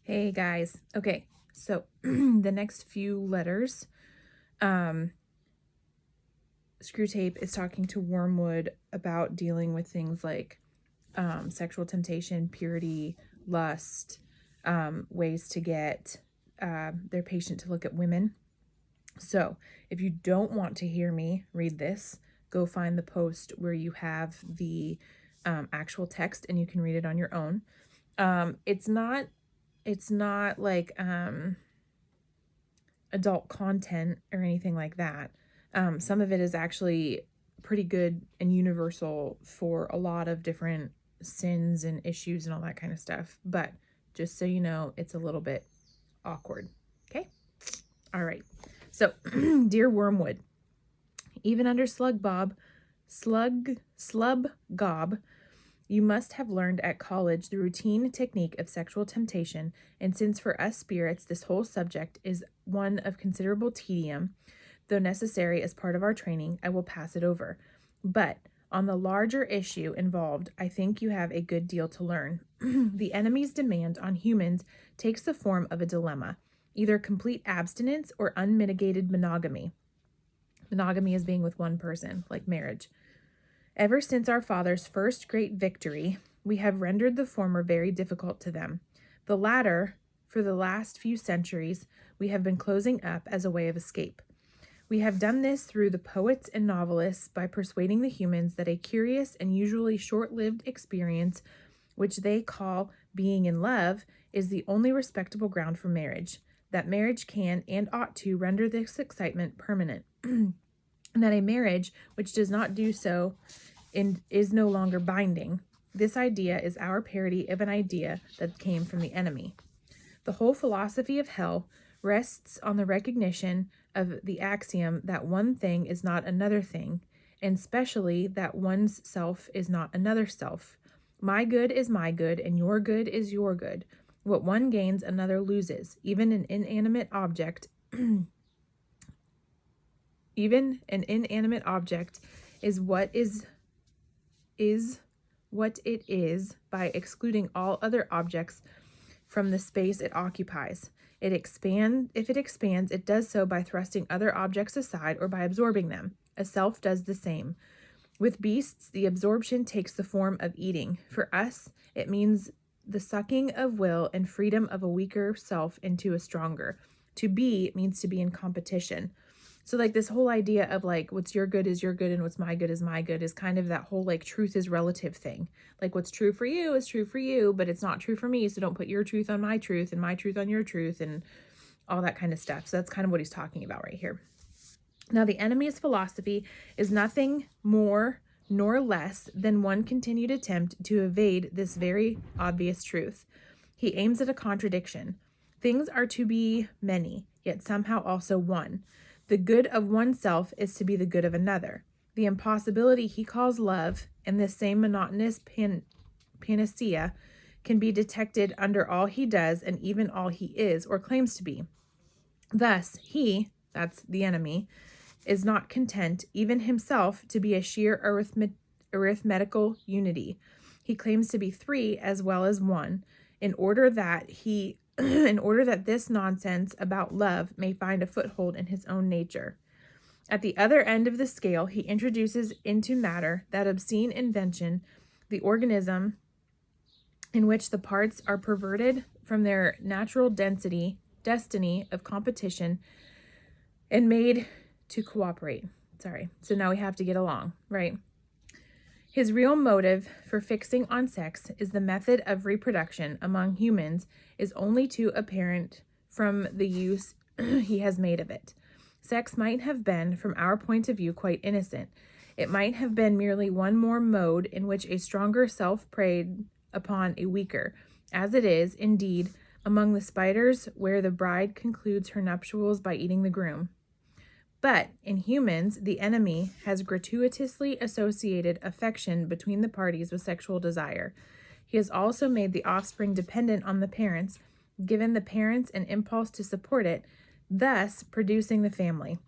Hey guys. Okay, so the next few letters, um, Screwtape is talking to Wormwood about dealing with things like sexual temptation, purity, lust, ways to get their patient to look at women. So if you don't want to hear me read this, go find the post where you have the actual text and you can read it on your own. It's not like adult content or anything like that. Some of it is actually pretty good and universal for a lot of different sins and issues and all that kind of stuff. But just so you know, it's a little bit awkward. Okay? All right. So, dear Wormwood, even under Slub Gob, you must have learned at college the routine technique of sexual temptation, and since for us spirits this whole subject is one of considerable tedium, though necessary as part of our training, I will pass it over. But on the larger issue involved, I think you have a good deal to learn. The enemy's demand on humans takes the form of a dilemma, either complete abstinence or unmitigated monogamy. Monogamy is being with one person, like marriage. Ever since our father's first great victory, we have rendered the former very difficult to them. The latter, for the last few centuries, we have been closing up as a way of escape. We have done this through the poets and novelists by persuading the humans that a curious and usually short-lived experience, which they call being in love, is the only respectable ground for marriage, that marriage can and ought to render this excitement permanent, and that a marriage which does not do so and is no longer binding. This idea is our parody of an idea that came from the enemy. The whole philosophy of hell rests on the recognition of the axiom that one thing is not another thing, and specially that one's self is not another self. My good is my good, and your good is your good. What one gains, another loses. Even an inanimate object is what it is by excluding all other objects from the space it occupies. If it expands, it does so by thrusting other objects aside or by absorbing them. A self does the same. With beasts, the absorption takes the form of eating. For us, it means the sucking of will and freedom of a weaker self into a stronger. To be means to be in competition. So like this whole idea of like what's your good is your good and what's my good is my good is kind of that whole like truth is relative thing. Like what's true for you is true for you, but it's not true for me. So don't put your truth on my truth and my truth on your truth and all that kind of stuff. So that's kind of what he's talking about right here. Now, the enemy's philosophy is nothing more nor less than one continued attempt to evade this very obvious truth. He aims at a contradiction. Things are to be many, yet somehow also one. The good of oneself is to be the good of another. The impossibility he calls love, and this same monotonous panacea, can be detected under all he does and even all he is or claims to be. Thus, he, that's the enemy, is not content, even himself, to be a sheer arithmetical unity. He claims to be three as well as one, in order that this nonsense about love may find a foothold in his own nature. At the other end of the scale, he introduces into matter that obscene invention, the organism in which the parts are perverted from their natural destiny of competition and made to cooperate. So now we have to get along, right? His real motive for fixing on sex is the method of reproduction among humans is only too apparent from the use he has made of it. Sex might have been, from our point of view, quite innocent. It might have been merely one more mode in which a stronger self preyed upon a weaker, as it is, indeed, among the spiders where the bride concludes her nuptials by eating the groom. But in humans, the enemy has gratuitously associated affection between the parties with sexual desire. He has also made the offspring dependent on the parents, given the parents an impulse to support it, thus producing the family,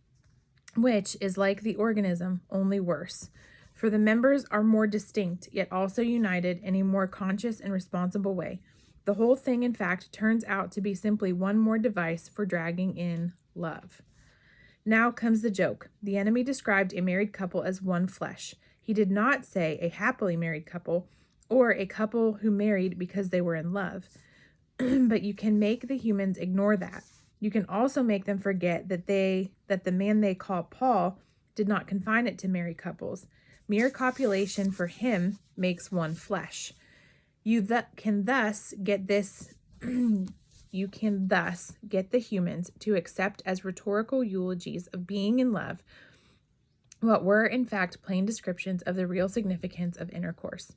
which is like the organism, only worse. For the members are more distinct, yet also united in a more conscious and responsible way. The whole thing, in fact, turns out to be simply one more device for dragging in love. Now comes the joke. The enemy described a married couple as one flesh. He did not say a happily married couple or a couple who married because they were in love. But you can make the humans ignore that. You can also make them forget that the man they call Paul did not confine it to married couples. Mere copulation for him makes one flesh. You can thus get the humans to accept as rhetorical eulogies of being in love what were in fact plain descriptions of the real significance of intercourse.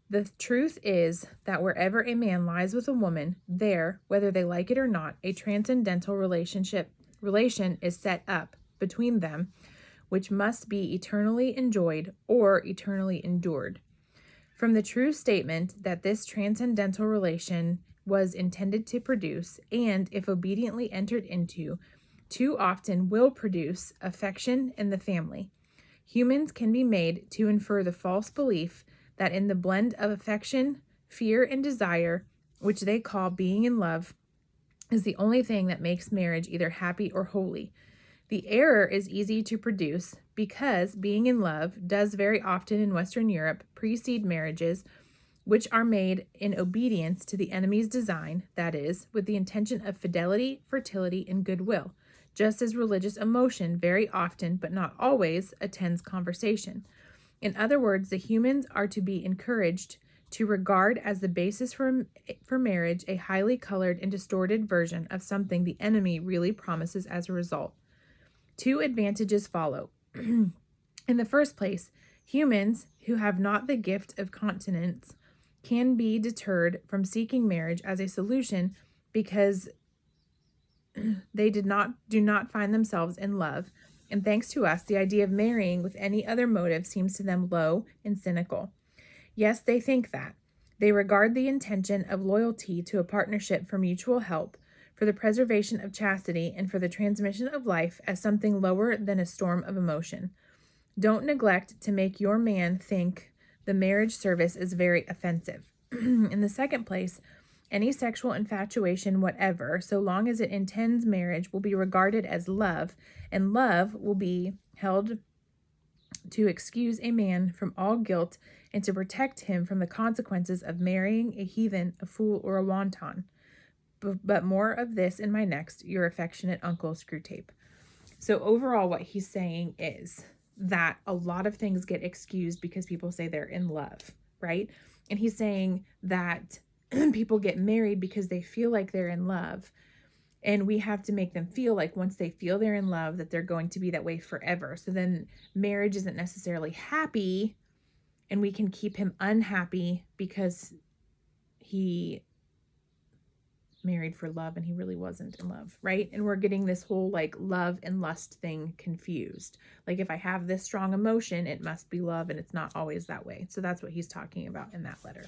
The truth is that wherever a man lies with a woman, there, whether they like it or not, a transcendental relation is set up between them, which must be eternally enjoyed or eternally endured. From the true statement that this transcendental relation was intended to produce, and if obediently entered into, too often will produce affection in the family, humans can be made to infer the false belief that in the blend of affection, fear, and desire, which they call being in love, is the only thing that makes marriage either happy or holy. The error is easy to produce because being in love does very often in Western Europe precede marriages which are made in obedience to the enemy's design, that is, with the intention of fidelity, fertility, and goodwill, just as religious emotion very often, but not always, attends conversation. In other words, the humans are to be encouraged to regard as the basis for marriage a highly colored and distorted version of something the enemy really promises as a result. Two advantages follow. In the first place, humans who have not the gift of continence can be deterred from seeking marriage as a solution because they do not find themselves in love. And thanks to us, the idea of marrying with any other motive seems to them low and cynical. Yes, they think that. They regard the intention of loyalty to a partnership for mutual help, for the preservation of chastity, and for the transmission of life as something lower than a storm of emotion. Don't neglect to make your man think the marriage service is very offensive. In the second place, any sexual infatuation whatever, so long as it intends marriage, will be regarded as love, and love will be held to excuse a man from all guilt and to protect him from the consequences of marrying a heathen, a fool, or a wanton. But more of this in my next, Your Affectionate Uncle Screwtape. So overall, what he's saying is that a lot of things get excused because people say they're in love, right? And he's saying that people get married because they feel like they're in love. And we have to make them feel like once they feel they're in love, that they're going to be that way forever. So then marriage isn't necessarily happy, and we can keep him unhappy because he married for love and he really wasn't in love, right? And we're getting this whole like love and lust thing confused. Like if I have this strong emotion, it must be love, and it's not always that way. So that's what he's talking about in that letter.